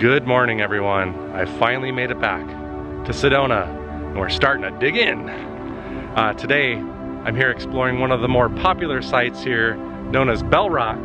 Good morning, everyone. I finally made it back to Sedona, and we're starting to dig in. Today, I'm here exploring one of the more popular sites here, known as Bell Rock.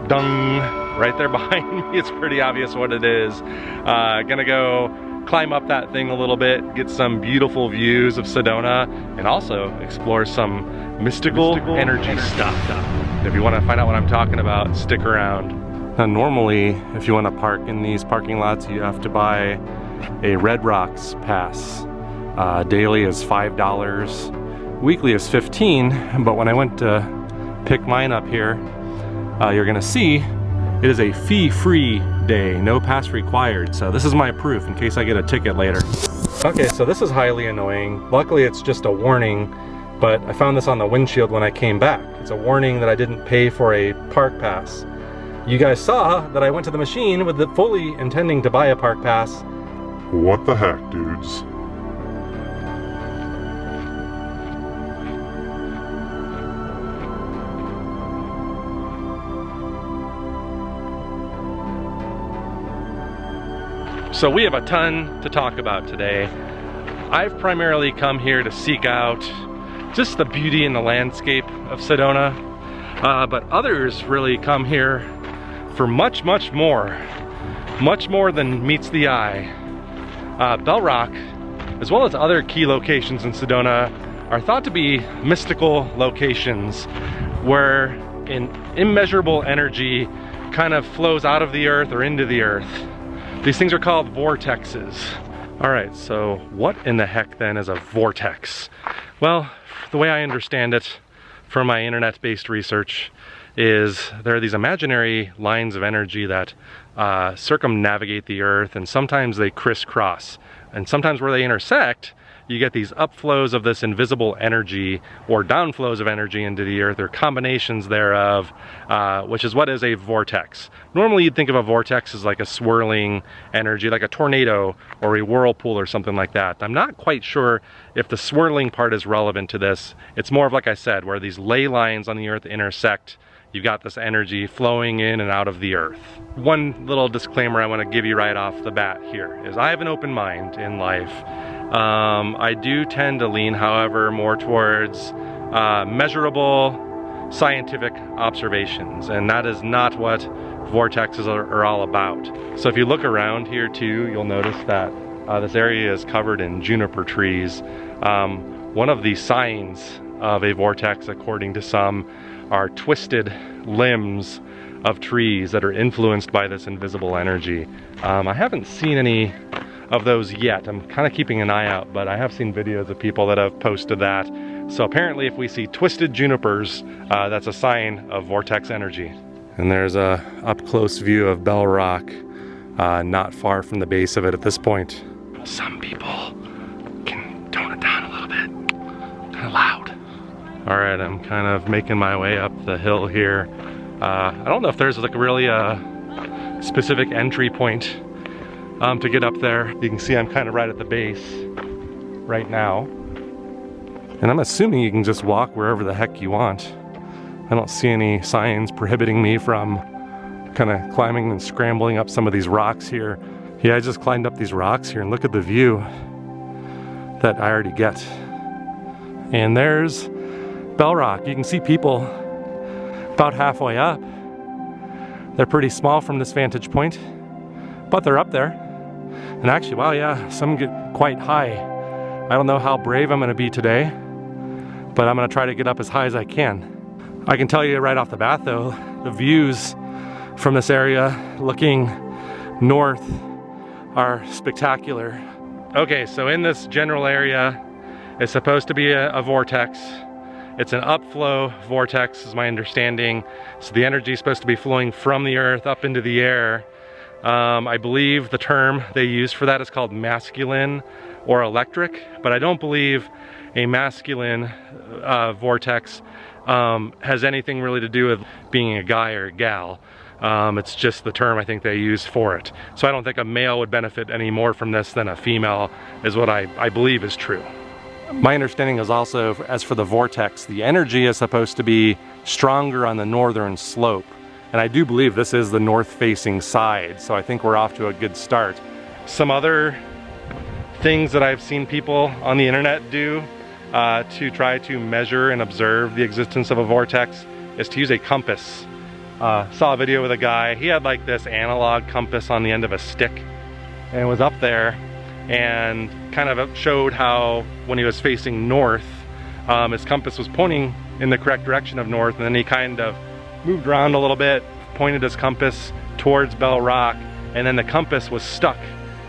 Dung, right there behind me. It's pretty obvious what it is. Gonna go climb up that thing a little bit, get some beautiful views of Sedona, and also explore some mystical energy stuff. If you want to find out what I'm talking about, stick around. Now, normally, if you want to park in these parking lots, you have to buy a Red Rocks pass. Daily is $5, weekly is $15, but when I went to pick mine up here, you're gonna see it is a fee-free day, no pass required. So this is my proof in case I get a ticket later. Okay, so this is highly annoying. Luckily, it's just a warning, but I found this on the windshield when I came back. It's a warning that I didn't pay for a park pass. You guys saw that I went to the machine with it fully intending to buy a park pass. What the heck, dudes? So we have a ton to talk about today. I've primarily come here to seek out just the beauty and the landscape of Sedona, but others really come here for much more than meets the eye. Bell Rock, as well as other key locations in Sedona, are thought to be mystical locations where an immeasurable energy kind of flows out of the earth or into the earth. These things are called vortexes. All right, so what in the heck then is a vortex? Well, the way I understand it from my internet-based research is there are these imaginary lines of energy that circumnavigate the earth, and sometimes they crisscross. And sometimes where they intersect, you get these upflows of this invisible energy or downflows of energy into the earth, or combinations thereof, which is what is a vortex. Normally you'd think of a vortex as like a swirling energy, like a tornado or a whirlpool or something like that. I'm not quite sure if the swirling part is relevant to this. It's more of, like I said, where these ley lines on the earth intersect. You've got this energy flowing in and out of the earth. One little disclaimer I want to give you right off the bat here is I have an open mind in life. I do tend to lean, however, more towards measurable scientific observations, and that is not what vortexes are all about. So if you look around here too, you'll notice that this area is covered in juniper trees. One of the signs of a vortex, according to some, are twisted limbs of trees that are influenced by this invisible energy. I haven't seen any of those yet. I'm kind of keeping an eye out, but I have seen videos of people that have posted that. So apparently if we see twisted junipers, that's a sign of vortex energy. And there's a up-close view of Bell Rock, not far from the base of it at this point. Some people can tone it down a little bit, kind of loud. All right, I'm kind of making my way up the hill here. I don't know if there's like really a specific entry point to get up there. You can see I'm kind of right at the base right now. And I'm assuming you can just walk wherever the heck you want. I don't see any signs prohibiting me from kind of climbing and scrambling up some of these rocks here. Yeah, I just climbed up these rocks here and look at the view that I already get. And there's Bell Rock. You can see people about halfway up. They're pretty small from this vantage point, but they're up there. And actually, wow, yeah, some get quite high. I don't know how brave I'm gonna be today, but I'm gonna try to get up as high as I can. I can tell you right off the bat though, the views from this area looking north are spectacular. Okay, so in this general area, it's supposed to be a vortex. It's an upflow vortex is my understanding. So the energy is supposed to be flowing from the earth up into the air. I believe the term they use for that is called masculine or electric, but I don't believe a masculine vortex has anything really to do with being a guy or a gal. It's just the term I think they use for it. So I don't think a male would benefit any more from this than a female, is what I believe is true. My understanding is also, as for the vortex, the energy is supposed to be stronger on the northern slope And I do believe this is the north-facing side, so I think we're off to a good start. Some other things that I've seen people on the internet do to try to measure and observe the existence of a vortex is to use a compass. Saw a video with a guy, he had like this analog compass on the end of a stick and was up there and kind of showed how when he was facing north, his compass was pointing in the correct direction of north, and then he kind of moved around a little bit, pointed his compass towards Bell Rock, and then the compass was stuck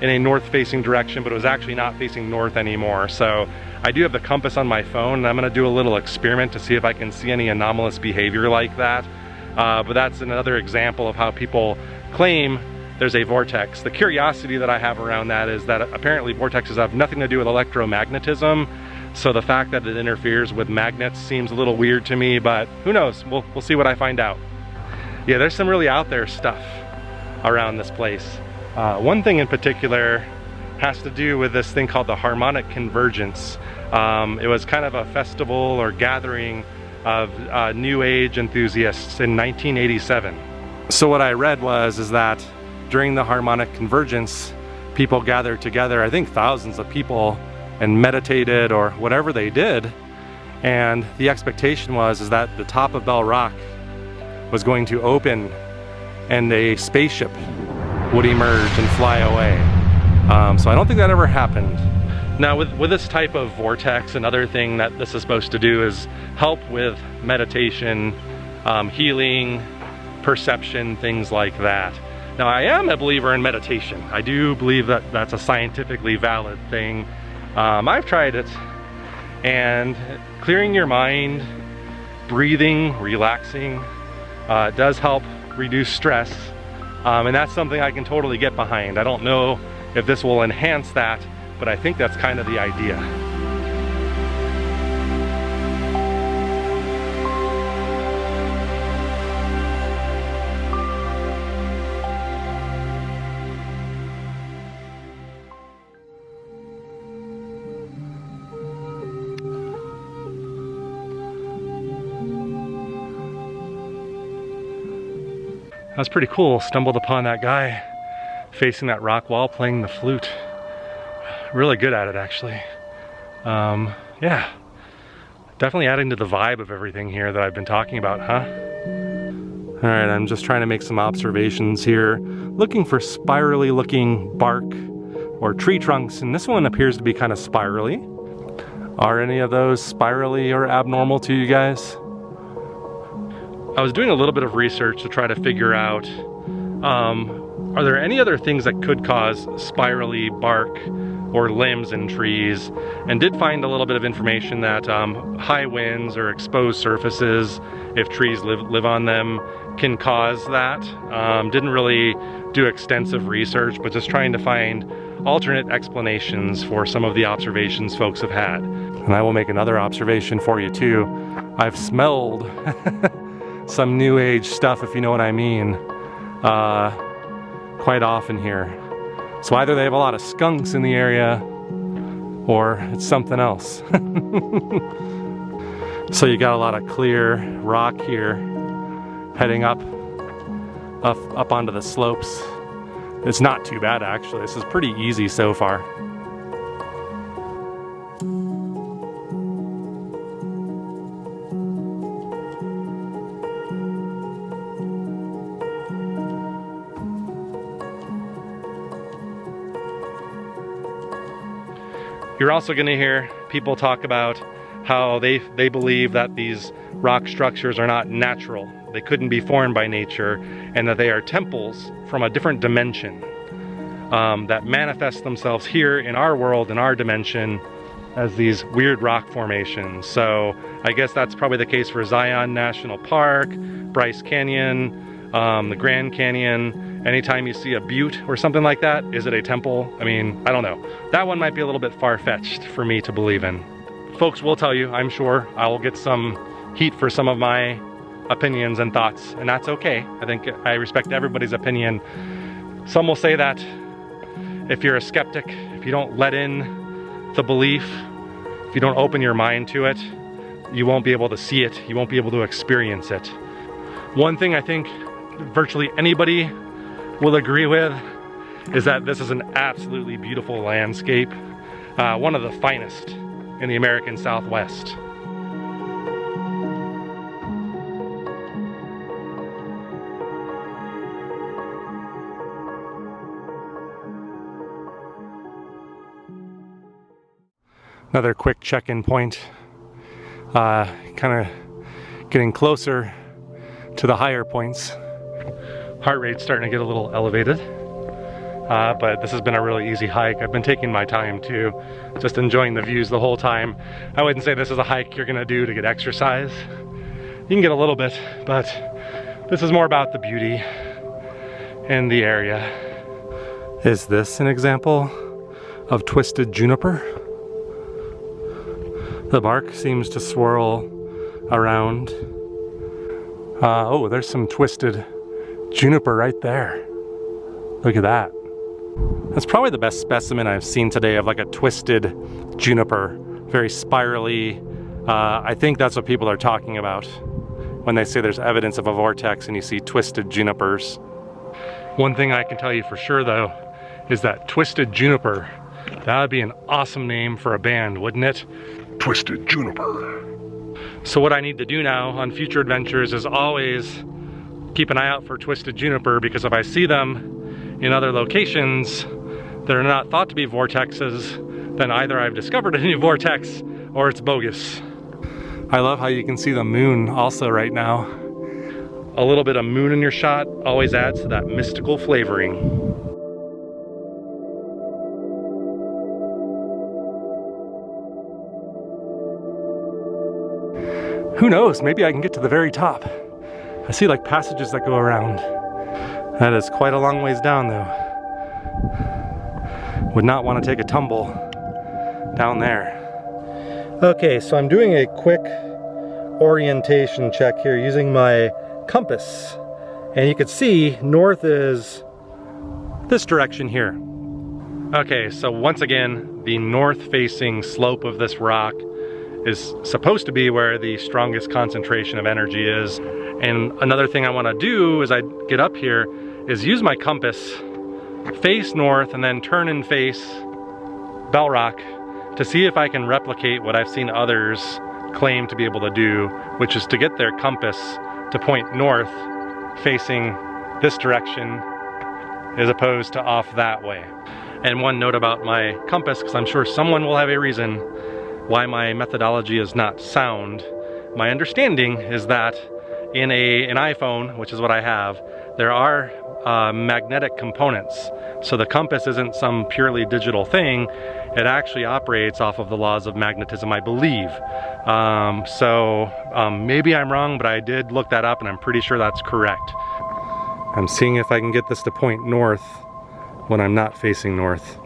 in a north-facing direction, but it was actually not facing north anymore. So I do have the compass on my phone, and I'm gonna do a little experiment to see if I can see any anomalous behavior like that. But that's another example of how people claim there's a vortex. The curiosity that I have around that is that apparently vortexes have nothing to do with electromagnetism. So the fact that it interferes with magnets seems a little weird to me, but who knows? We'll see what I find out. Yeah, there's some really out there stuff around this place. One thing in particular has to do with this thing called the Harmonic Convergence. It was kind of a festival or gathering of New Age enthusiasts in 1987. So what I read is that during the Harmonic Convergence, people gathered together, I think thousands of people, and meditated or whatever they did. And the expectation is that the top of Bell Rock was going to open and a spaceship would emerge and fly away. So I don't think that ever happened. Now with this type of vortex, another thing that this is supposed to do is help with meditation, healing, perception, things like that. Now I am a believer in meditation. I do believe that that's a scientifically valid thing. I've tried it, and clearing your mind, breathing, relaxing, does help reduce stress. And that's something I can totally get behind. I don't know if this will enhance that, but I think that's kind of the idea. That was pretty cool. Stumbled upon that guy facing that rock wall playing the flute. Really good at it, actually. Yeah, definitely adding to the vibe of everything here that I've been talking about, huh? All right, I'm just trying to make some observations here, looking for spirally looking bark or tree trunks, and this one appears to be kind of spirally. Are any of those spirally or abnormal to you guys? I was doing a little bit of research to try to figure out, are there any other things that could cause spirally bark or limbs in trees, and did find a little bit of information that high winds or exposed surfaces, if trees live on them, can cause that. Didn't really do extensive research, but just trying to find alternate explanations for some of the observations folks have had. And I will make another observation for you too. I've smelled some New Age stuff, if you know what I mean, quite often here. So either they have a lot of skunks in the area, or it's something else. So you got a lot of clear rock here, heading up onto the slopes. It's not too bad, actually. This is pretty easy so far. You're also going to hear people talk about how they believe that these rock structures are not natural. They couldn't be formed by nature, and that they are temples from a different dimension that manifest themselves here in our world, in our dimension, as these weird rock formations. So I guess that's probably the case for Zion National Park, Bryce Canyon, the Grand Canyon. Anytime you see a butte or something like that, is it a temple? I mean, I don't know. That one might be a little bit far-fetched for me to believe in. Folks will tell you, I'm sure, I will get some heat for some of my opinions and thoughts, and that's okay. I think I respect everybody's opinion. Some will say that if you're a skeptic, if you don't let in the belief, if you don't open your mind to it, you won't be able to see it, you won't be able to experience it. One thing I think virtually anybody will agree with is that this is an absolutely beautiful landscape. One of the finest in the American Southwest. Another quick check-in point. Kind of getting closer to the higher points. Heart rate's starting to get a little elevated. But this has been a really easy hike. I've been taking my time too, just enjoying the views the whole time. I wouldn't say this is a hike you're gonna do to get exercise. You can get a little bit, but this is more about the beauty in the area. Is this an example of twisted juniper? The bark seems to swirl around. Oh, there's some twisted juniper right there. Look at that. That's probably the best specimen I've seen today of like a twisted juniper. Very spirally. I think that's what people are talking about when they say there's evidence of a vortex and you see twisted junipers. One thing I can tell you for sure though is that Twisted Juniper, that would be an awesome name for a band, wouldn't it? Twisted Juniper. So what I need to do now on future adventures is always keep an eye out for Twisted Juniper, because if I see them in other locations that are not thought to be vortexes, then either I've discovered a new vortex or it's bogus. I love how you can see the moon also right now. A little bit of moon in your shot always adds to that mystical flavoring. Who knows, maybe I can get to the very top. I see like passages that go around. That is quite a long ways down though. Would not want to take a tumble down there. Okay, so I'm doing a quick orientation check here using my compass. And you can see north is this direction here. Okay, so once again, the north-facing slope of this rock is supposed to be where the strongest concentration of energy is. And another thing I want to do as I get up here is use my compass, face north, and then turn and face Bell Rock to see if I can replicate what I've seen others claim to be able to do, which is to get their compass to point north facing this direction as opposed to off that way. And one note about my compass, because I'm sure someone will have a reason why my methodology is not sound. My understanding is that in an iPhone, which is what I have, there are magnetic components. So the compass isn't some purely digital thing. It actually operates off of the laws of magnetism, I believe. Maybe I'm wrong, but I did look that up and I'm pretty sure that's correct. I'm seeing if I can get this to point north when I'm not facing north.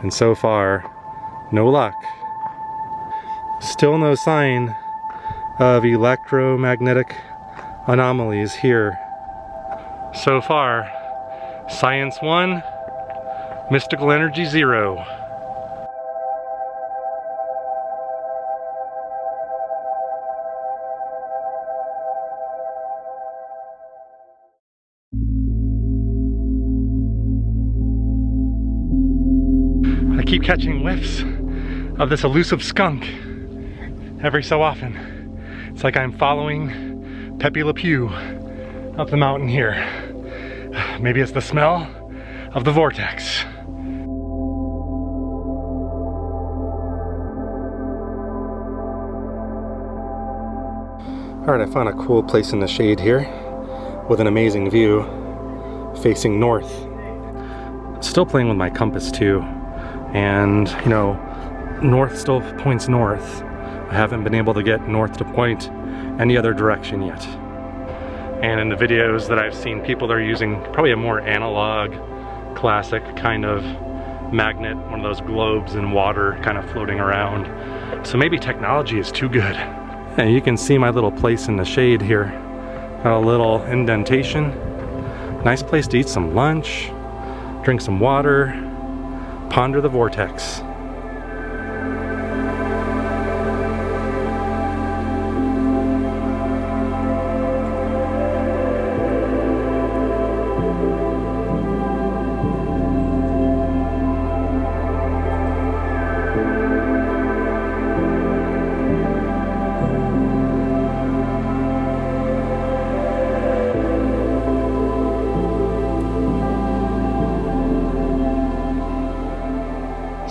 And so far, no luck. Still no sign of electromagnetic anomalies here. So far, science 1, mystical energy 0. I keep catching whiffs of this elusive skunk every so often. It's like I'm following Pepe Le Pew up the mountain here. Maybe it's the smell of the vortex. All right, I found a cool place in the shade here with an amazing view facing north. Still playing with my compass too. And you know, north still points north. I haven't been able to get north to point any other direction yet. And in the videos that I've seen, people are using probably a more analog, classic kind of magnet, one of those globes in water kind of floating around. So maybe technology is too good. And you can see my little place in the shade here. Got a little indentation. Nice place to eat some lunch, drink some water, ponder the vortex.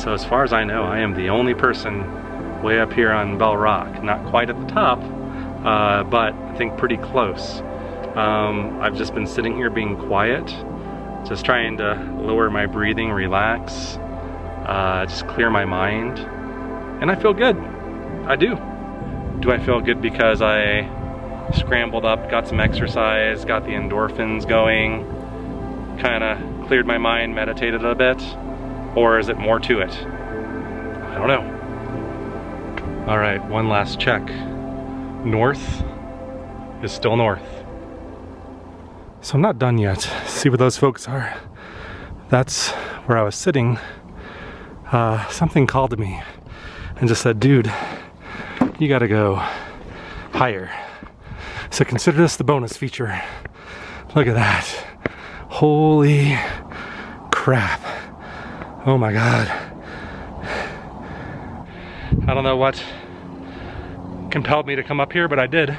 So as far as I know, I am the only person way up here on Bell Rock. Not quite at the top, but I think pretty close. I've just been sitting here being quiet, just trying to lower my breathing, relax, just clear my mind, and I feel good. I do. Do I feel good because I scrambled up, got some exercise, got the endorphins going, kind of cleared my mind, meditated a bit? Or is it more to it? I don't know. All right, one last check. North is still north. So I'm not done yet. See where those folks are? That's where I was sitting. Something called to me and just said, dude, you gotta go higher. So consider this the bonus feature. Look at that. Holy crap. Oh my God. I don't know what compelled me to come up here, but I did.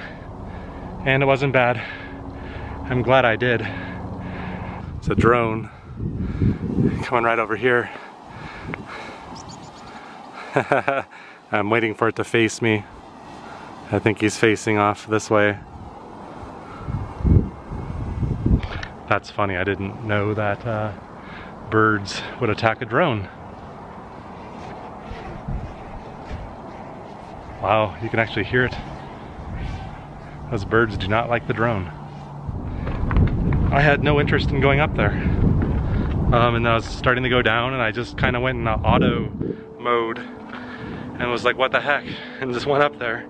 And it wasn't bad. I'm glad I did. It's a drone coming right over here. I'm waiting for it to face me. I think he's facing off this way. That's funny, I didn't know that birds would attack a drone. Wow, you can actually hear it. Those birds do not like the drone. I had no interest in going up there. And I was starting to go down and I just kind of went in auto mode and was like, what the heck? And just went up there.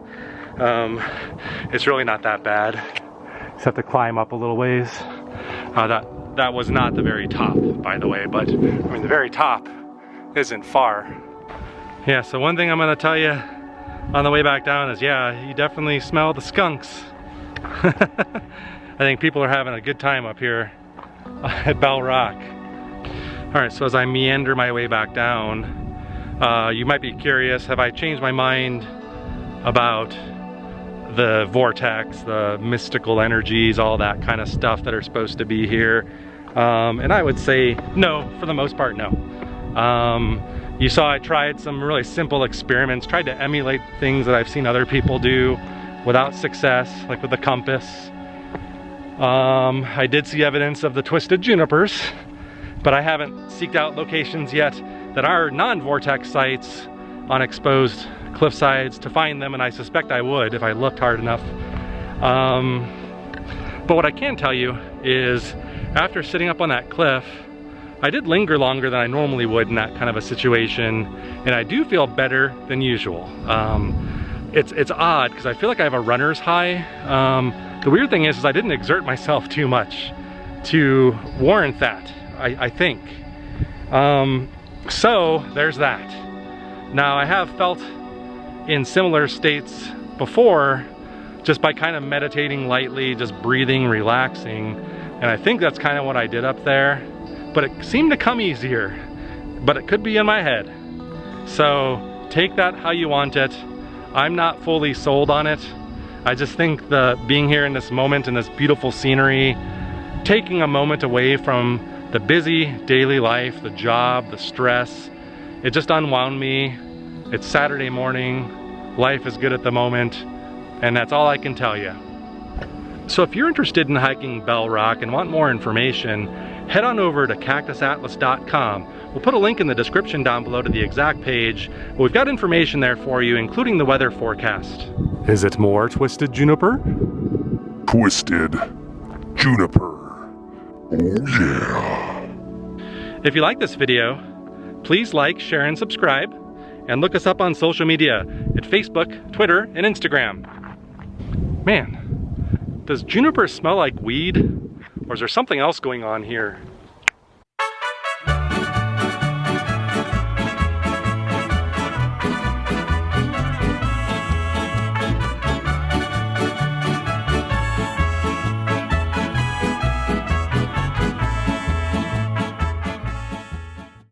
It's really not that bad. Just have to climb up a little ways. That was not the very top, by the way, but I mean, the very top isn't far. Yeah, so one thing I'm gonna tell you on the way back down is, yeah, you definitely smell the skunks. I think people are having a good time up here at Bell Rock. All right, so as I meander my way back down, you might be curious, have I changed my mind about the vortex, the mystical energies, all that kind of stuff that are supposed to be here? And I would say no, for the most part, no. You saw I tried some really simple experiments, tried to emulate things that I've seen other people do without success, like with the compass. I did see evidence of the twisted junipers, but I haven't seeked out locations yet that are non-vortex sites on exposed cliff sides to find them, and I suspect I would if I looked hard enough. But what I can tell you is, after sitting up on that cliff, I did linger longer than I normally would in that kind of a situation, and I do feel better than usual. It's odd because I feel like I have a runner's high. The weird thing is I didn't exert myself too much to warrant that, I think. So there's that. Now, I have felt in similar states before, just by kind of meditating lightly, just breathing, relaxing, and I think that's kind of what I did up there, but it seemed to come easier, but it could be in my head. So take that how you want it. I'm not fully sold on it. I just think the being here in this moment, in this beautiful scenery, taking a moment away from the busy daily life, the job, the stress, it just unwound me. It's Saturday morning, life is good at the moment, and that's all I can tell you. So if you're interested in hiking Bell Rock and want more information, head on over to cactusatlas.com. We'll put a link in the description down below to the exact page. We've got information there for you, including the weather forecast. Is it more twisted juniper? Twisted juniper. Oh yeah. If you like this video, please like, share, and subscribe, and look us up on social media at Facebook, Twitter, and Instagram. Man, does juniper smell like weed? Or is there something else going on here?